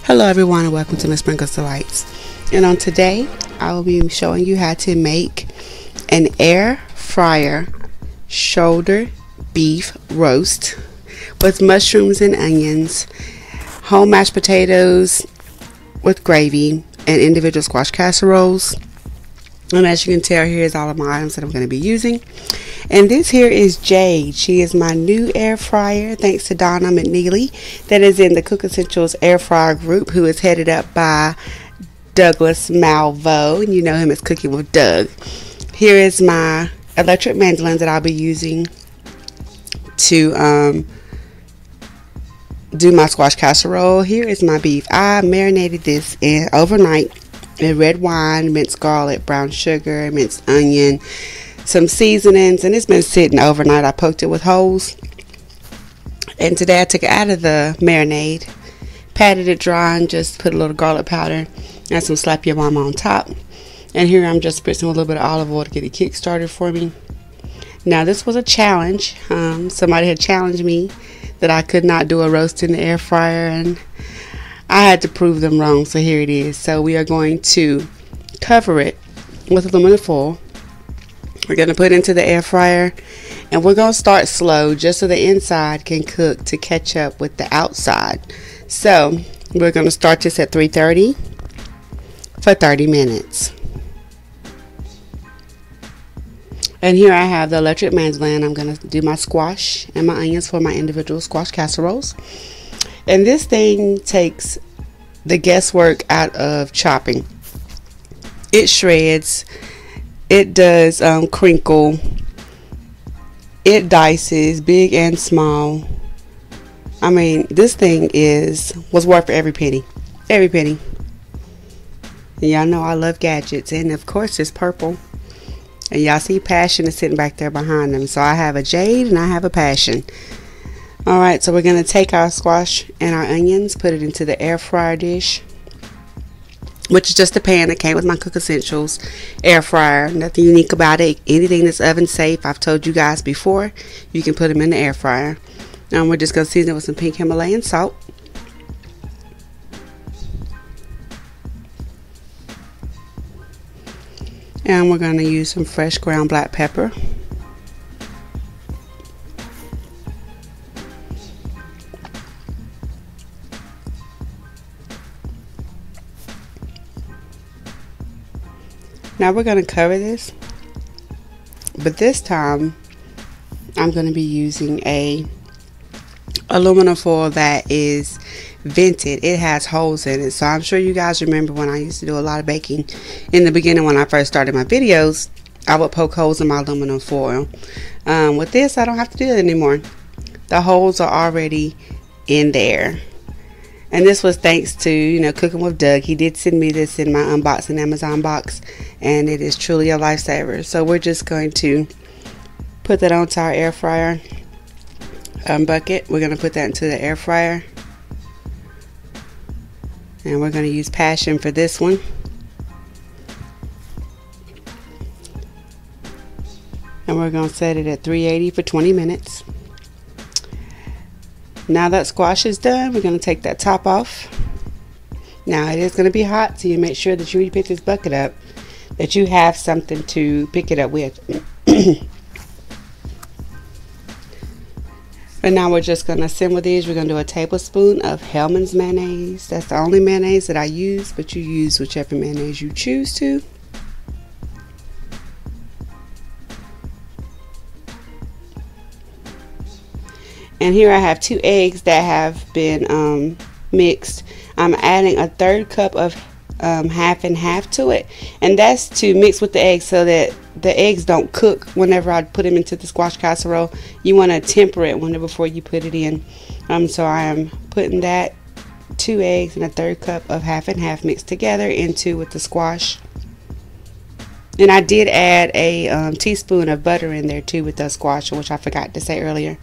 Hello everyone and welcome to MsSprinkles Delights. And on today I will be showing you how to make an air fryer shoulder beef roast with mushrooms and onions, whole mashed potatoes with gravy, and individual squash casseroles. And as you can tell, here's all of my items that I'm going to be using. And this here is Jade. She is my new air fryer, thanks to Donna McNeely, that is in the Cook Essentials air fryer group, who is headed up by Douglas Malvo, and you know him as Cooking with Doug. Here is my electric mandolin that I'll be using to do my squash casserole. Here is my beef. I marinated this overnight in red wine, minced garlic, brown sugar, minced onion, some seasonings, and it's been sitting overnight. I poked it with holes, and today I took it out of the marinade, patted it dry, and just put a little garlic powder and some Slap Your Mama on top. And here I'm just spritzing with a little bit of olive oil to get it kick started for me. Now this was a challenge. Somebody had challenged me that I could not do a roast in the air fryer, and I had to prove them wrong, so here it is. So we are going to cover it with aluminum foil. We're going to put it into the air fryer, and we're going to start slow just so the inside can cook to catch up with the outside. So we're going to start this at 330 for 30 minutes. And here I have the electric mandolin. I'm going to do my squash and my onions for my individual squash casseroles. And this thing takes the guesswork out of chopping. It shreds. It does crinkle. It dices big and small. I mean, this thing was worth every penny. Every penny. And y'all know I love gadgets. And of course it's purple. And y'all see Passion is sitting back there behind them. So I have a Jade and I have a Passion. Alright, so we're going to take our squash and our onions, put it into the air fryer dish, which is just a pan that came with my Cook Essentials air fryer. Nothing unique about it. Anything that's oven safe, I've told you guys before, you can put them in the air fryer. Now we're just going to season it with some pink Himalayan salt. And we're going to use some fresh ground black pepper. Now we're going to cover this, but this time I'm going to be using a aluminum foil that is vented. It has holes in it, so I'm sure you guys remember when I used to do a lot of baking in the beginning when I first started my videos. I would poke holes in my aluminum foil. With this, I don't have to do that anymore. The holes are already in there. And this was thanks to, you know, Cooking with Doug. He did send me this in my unboxing Amazon box, and it is truly a lifesaver. So we're just going to put that onto our air fryer bucket. We're going to put that into the air fryer, and we're going to use Passion for this one. And we're going to set it at 380 for 20 minutes. Now that squash is done, we're going to take that top off. Now it is going to be hot, so you make sure that you pick this bucket up, that you have something to pick it up with. And now we're just going to simmer these. We're going to do a tablespoon of Hellmann's mayonnaise. That's the only mayonnaise that I use, but you use whichever mayonnaise you choose to. And here I have 2 eggs that have been mixed. I'm adding a 1/3 cup of half and half to it, and that's to mix with the eggs so that the eggs don't cook whenever I put them into the squash casserole. You want to temper it before you put it in. So I am putting that 2 eggs and a 1/3 cup of half and half mixed together into with the squash. And I did add a teaspoon of butter in there too with the squash, which I forgot to say earlier.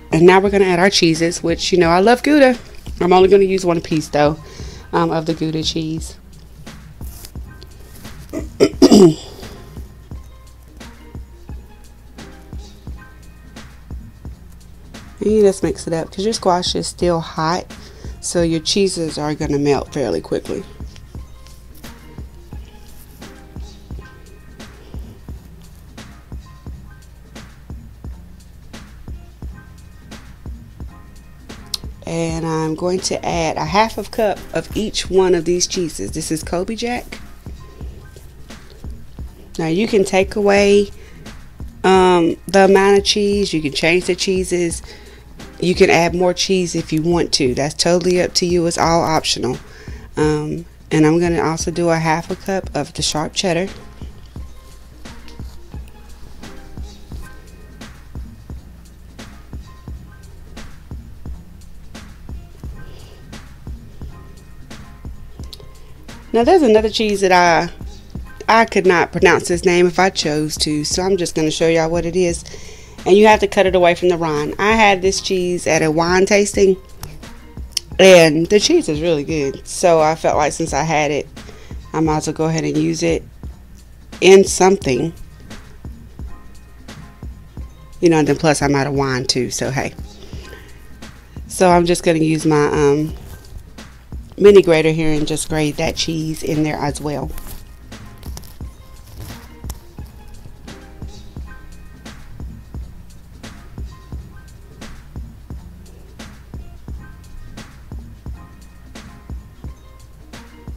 And now we're going to add our cheeses, which, you know, I love Gouda. I'm only going to use 1 piece, though, of the Gouda cheese. And you just mix it up because your squash is still hot. so your cheeses are going to melt fairly quickly. And I'm going to add a half of cup of each one of these cheeses. This is Kobe Jack. Now you can take away the amount of cheese. You can change the cheeses. You can add more cheese if you want to. That's totally up to you. It's all optional. And I'm going to also do a half a cup of the sharp cheddar. Now there's another cheese that I could not pronounce this name if I chose to, so I'm just going to show y'all what it is. And you have to cut it away from the rind. I had this cheese at a wine tasting, and the cheese is really good. So I felt like since I had it, I might as well go ahead and use it in something. You know, and then plus I'm out of wine too, so hey. So I'm just going to use my mini grater here and just grate that cheese in there as well.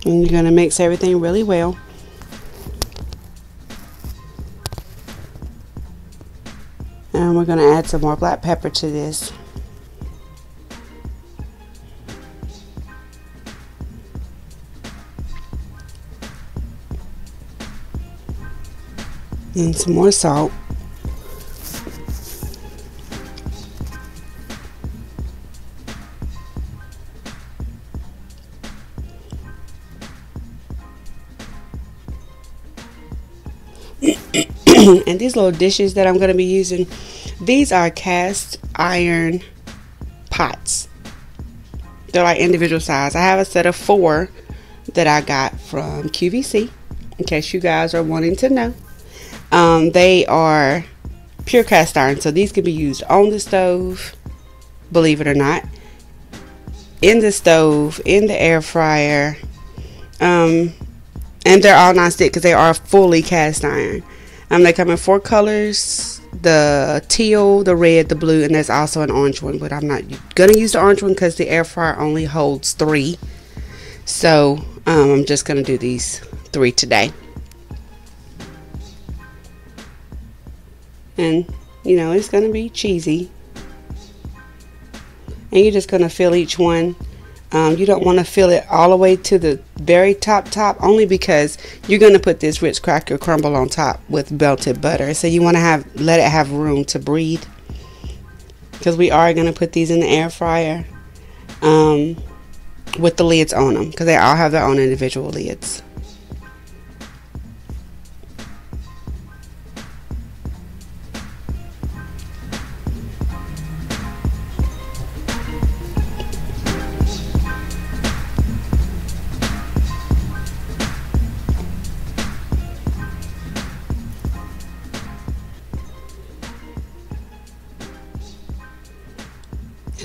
And you're going to mix everything really well. And we're going to add some more black pepper to this. And some more salt. And these little dishes that I'm going to be using, these are cast iron pots. They're like individual size. I have a set of 4 that I got from QVC, in case you guys are wanting to know. They are pure cast iron, so these can be used on the stove, believe it or not, in the stove, in the air fryer, and they're all non-stick because they are fully cast iron. They come in 4 colors: the teal, the red, the blue, and there's also an orange one, but I'm not gonna use the orange one because the air fryer only holds 3. So I'm just gonna do these 3 today. And you know, it's gonna be cheesy, and you're just gonna fill each one. You don't want to fill it all the way to the very top, only because you're going to put this Ritz cracker crumble on top with melted butter. So you want to let it have room to breathe, because we are going to put these in the air fryer with the lids on them, because they all have their own individual lids.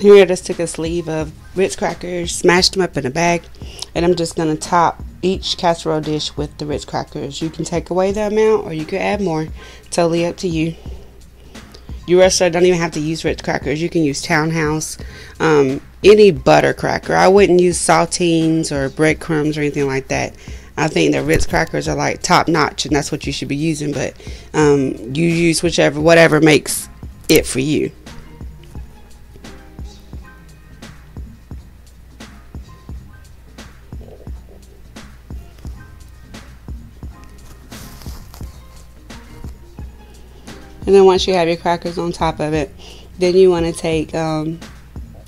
Here I just took a sleeve of Ritz crackers, smashed them up in a bag, and I'm just going to top each casserole dish with the Ritz crackers. You can take away the amount or you can add more. Totally up to you. You also don't even have to use Ritz crackers. You can use Townhouse, any butter cracker. I wouldn't use saltines or breadcrumbs or anything like that. I think the Ritz crackers are like top notch, and that's what you should be using, but you use whatever makes it for you. And then once you have your crackers on top of it, then you want to take, I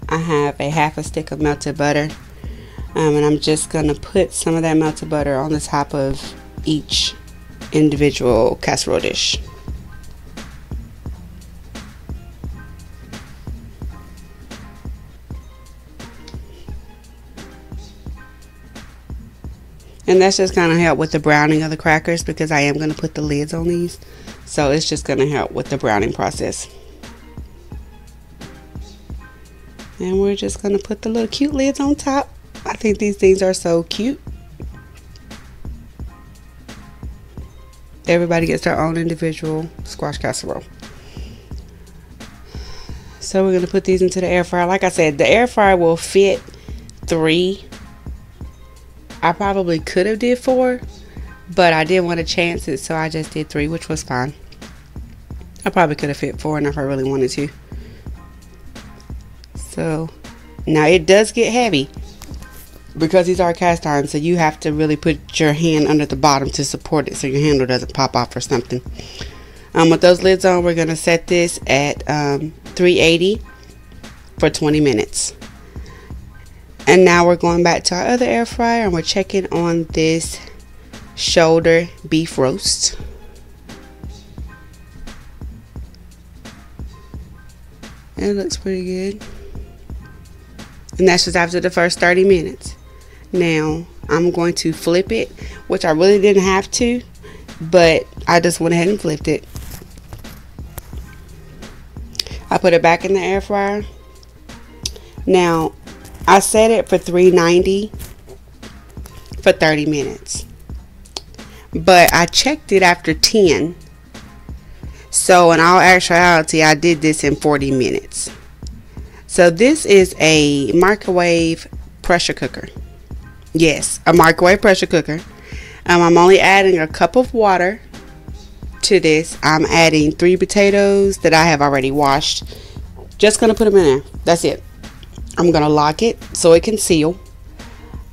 have a half a stick of melted butter. And I'm just going to put some of that melted butter on the top of each individual casserole dish. And that's just going to help with the browning of the crackers, because I am going to put the lids on these. So it's just going to help with the browning process. And we're just going to put the little cute lids on top. I think these things are so cute. Everybody gets their own individual squash casserole. So we're going to put these into the air fryer. Like I said, the air fryer will fit 3. I probably could have did 4, but I didn't want to chance it, so I just did 3, which was fine. I probably could have fit 4 if I really wanted to. So now it does get heavy because these are cast iron, so you have to really put your hand under the bottom to support it so your handle doesn't pop off or something. With those lids on, we're going to set this at 380 for 20 minutes. And now we're going back to our other air fryer and we're checking on this shoulder beef roast. It looks pretty good. And that's just after the first 30 minutes. Now I'm going to flip it, which I really didn't have to, but I just went ahead and flipped it. I put it back in the air fryer. Now I set it for 390 for 30 minutes, but I checked it after 10. So in all actuality, I did this in 40 minutes. So this is a microwave pressure cooker. Yes, a microwave pressure cooker. I'm only adding a cup of water to this. I'm adding 3 potatoes that I have already washed. Just going to put them in there. That's it. I'm going to lock it so it can seal.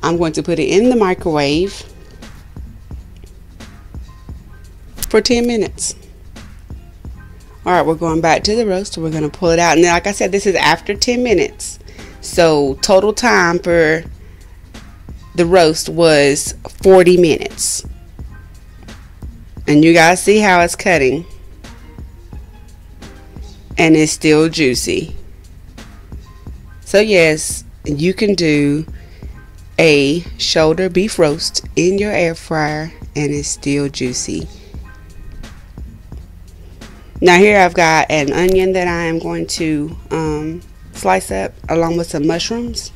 I'm going to put it in the microwave for 10 minutes. Alright, we're going back to the roast. We're going to pull it out. And then, like I said, this is after 10 minutes. So total time for the roast was 40 minutes. And you guys see how it's cutting. And it's still juicy. So yes, you can do a shoulder beef roast in your air fryer and it's still juicy. Now here I've got an onion that I am going to slice up along with some mushrooms.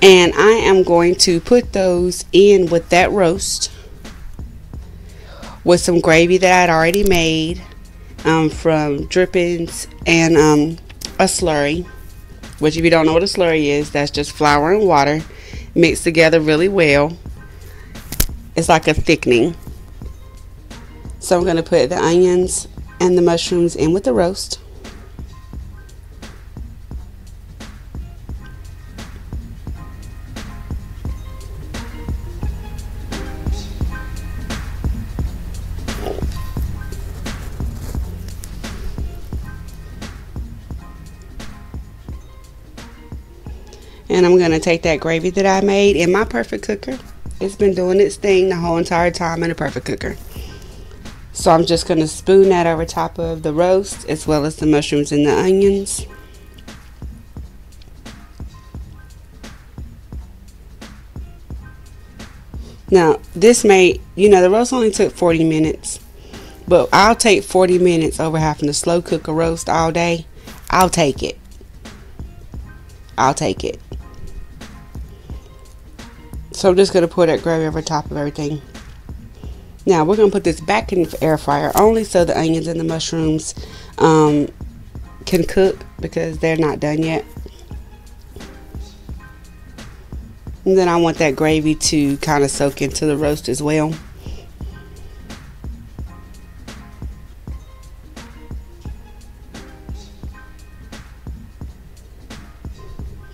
And I am going to put those in with that roast with some gravy that I'd already made from drippings and a slurry. Which if you don't know what a slurry is, that's just flour and water mixed together really well. It's like a thickening. So I'm going to put the onions and the mushrooms in with the roast. And I'm going to take that gravy that I made in my perfect cooker. It's been doing its thing the whole entire time in a perfect cooker. So I'm just going to spoon that over top of the roast as well as the mushrooms and the onions. Now this may, the roast only took 40 minutes. But I'll take 40 minutes over having to slow cook a roast all day. I'll take it. I'll take it. So I'm just going to pour that gravy over top of everything. Now we're going to put this back in the air fryer only so the onions and the mushrooms can cook because they're not done yet. And then I want that gravy to kind of soak into the roast as well.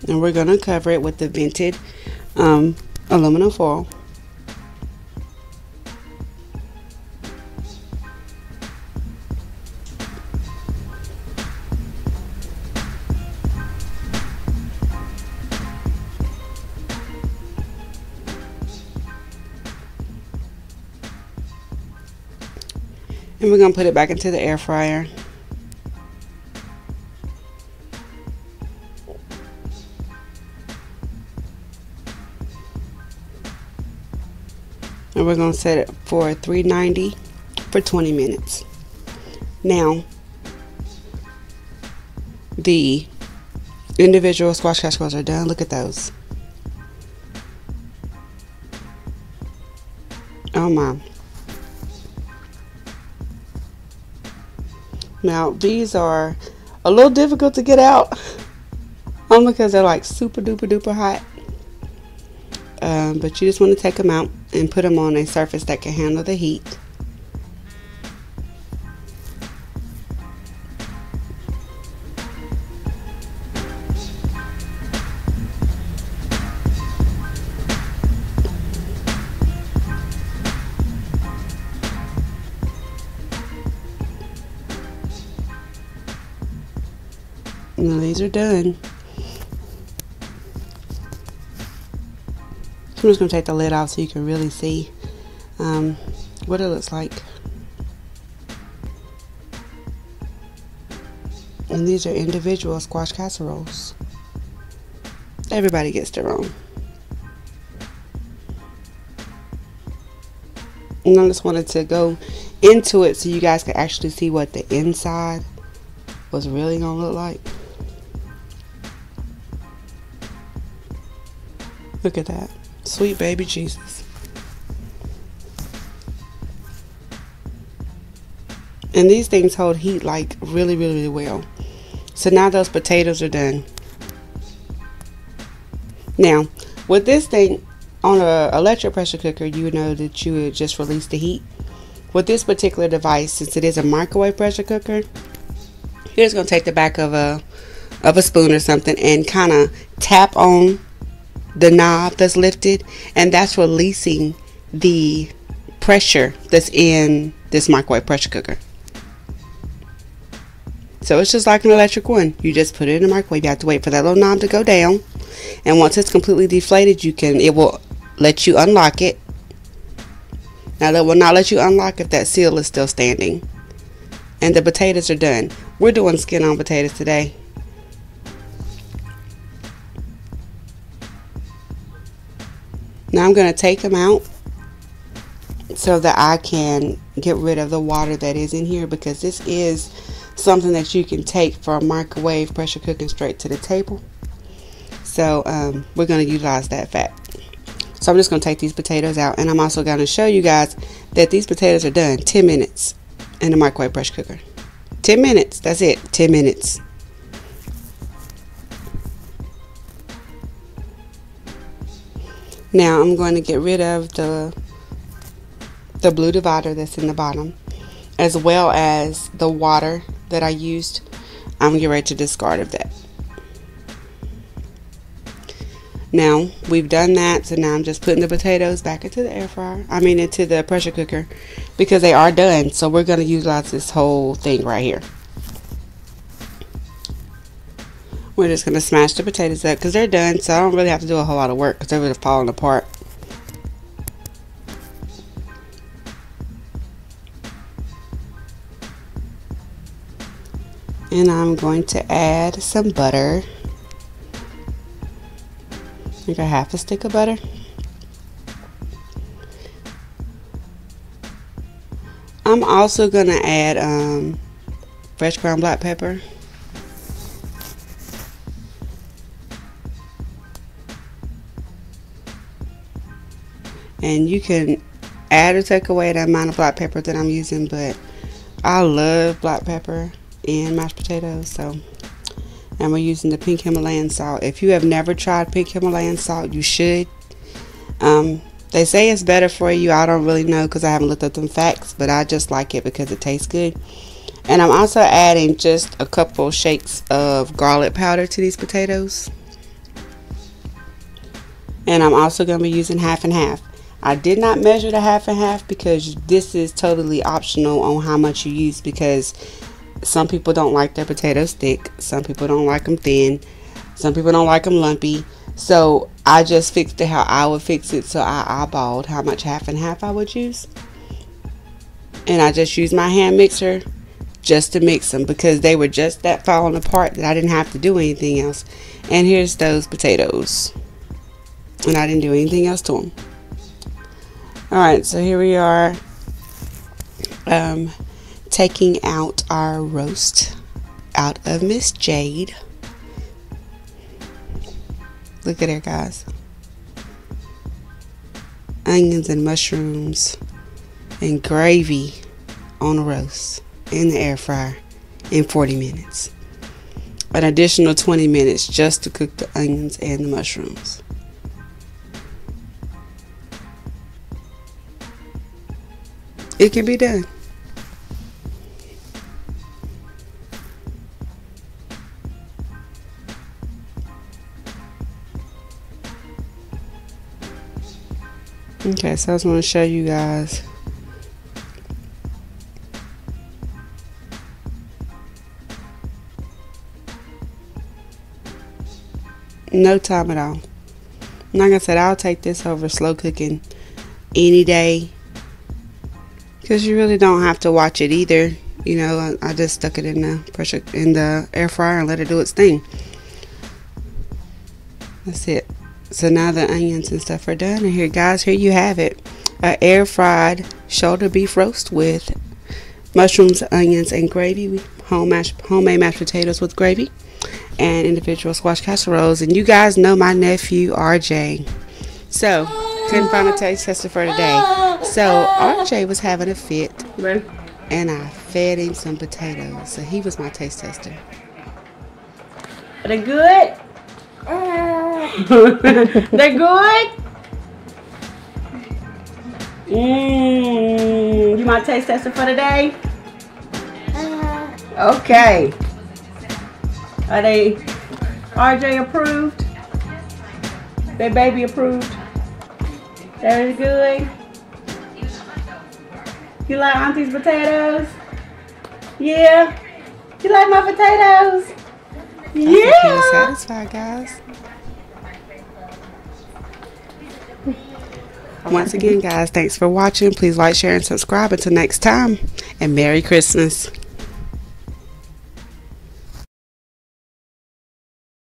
And we're going to cover it with the vented aluminum foil. And we're going to put it back into the air fryer. And we're going to set it for 390 for 20 minutes. Now, the individual squash casseroles are done. Look at those. Oh my. Now these are a little difficult to get out, only because they're like super duper duper hot. But you just want to take them out and put them on a surface that can handle the heat. Now these are done. So I'm just going to take the lid off so you can really see what it looks like. And these are individual squash casseroles. Everybody gets their own. And I just wanted to go into it so you guys can actually see what the inside was really going to look like. Look at that. Sweet baby Jesus. And these things hold heat like really, really, really well. So now those potatoes are done. Now, with this thing, on an electric pressure cooker, you would know that you would just release the heat. With this particular device, since it is a microwave pressure cooker, you're just going to take the back of a spoon or something and kind of tap on the knob that's lifted, and that's releasing the pressure that's in this microwave pressure cooker. So it's just like an electric one. You just put it in the microwave. You have to wait for that little knob to go down, and once it's completely deflated, it will let you unlock it. Now that will not let you unlock if that seal is still standing. And the potatoes are done. We're doing skin on potatoes today. Now I'm going to take them out so that I can get rid of the water that is in here, because this is something that you can take from microwave pressure cooking straight to the table. So we're going to utilize that fat. So I'm just going to take these potatoes out, and I'm also going to show you guys that these potatoes are done 10 minutes in the microwave pressure cooker. 10 minutes, that's it, 10 minutes. Now I'm going to get rid of the blue divider that's in the bottom, as well as the water that I used. I'm getting ready to discard of that. Now we've done that, so now I'm just putting the potatoes back into the air fryer. Into the pressure cooker, because they are done. So we're going to utilize this whole thing right here. We're just going to smash the potatoes up because they're done, so I don't really have to do a whole lot of work because they're really falling apart. And I'm going to add some butter. I got half a stick of butter. I'm also going to add fresh ground black pepper. And you can add or take away the amount of black pepper that I'm using, but I love black pepper in mashed potatoes. So, and we're using the pink Himalayan salt. If you have never tried pink Himalayan salt, you should. They say it's better for you. I don't really know because I haven't looked up them facts, but I just like it because it tastes good. And I'm also adding just a couple shakes of garlic powder to these potatoes. And I'm also going to be using half and half. I did not measure the half and half because this is totally optional on how much you use, because some people don't like their potatoes thick, some people don't like them thin, some people don't like them lumpy. So I just fixed it how I would fix it. So I eyeballed how much half and half I would use, and I just used my hand mixer just to mix them because they were just that falling apart that I didn't have to do anything else. And here's those potatoes, and I didn't do anything else to them. Alright, so here we are taking out our roast out of Miss Jade. Look at it, guys. Onions and mushrooms and gravy on a roast in the air fryer in 40 minutes. An additional 20 minutes just to cook the onions and the mushrooms. It can be done. Okay, so I just want to show you guys. No time at all. Like I said, I'll take this over slow cooking any day, because you really don't have to watch it either. You know, I just stuck it in the air fryer and let it do its thing. That's it. So now the onions and stuff are done, and here, guys, here you have it: an air fried shoulder beef roast with mushrooms, onions, and gravy. Homemade mashed potatoes with gravy, and individual squash casseroles. And you guys know my nephew RJ, so couldn't find a taste tester for today. So RJ was having a fit, and I fed him some potatoes, so he was my taste tester. Are they good? They're good? You my taste tester for today? Okay. Are they RJ approved? They baby approved? They're good? You like Auntie's potatoes? Yeah? You like my potatoes? Yeah! I feel satisfied, guys. Once again, guys, thanks for watching. Please like, share, and subscribe. Until next time, and Merry Christmas.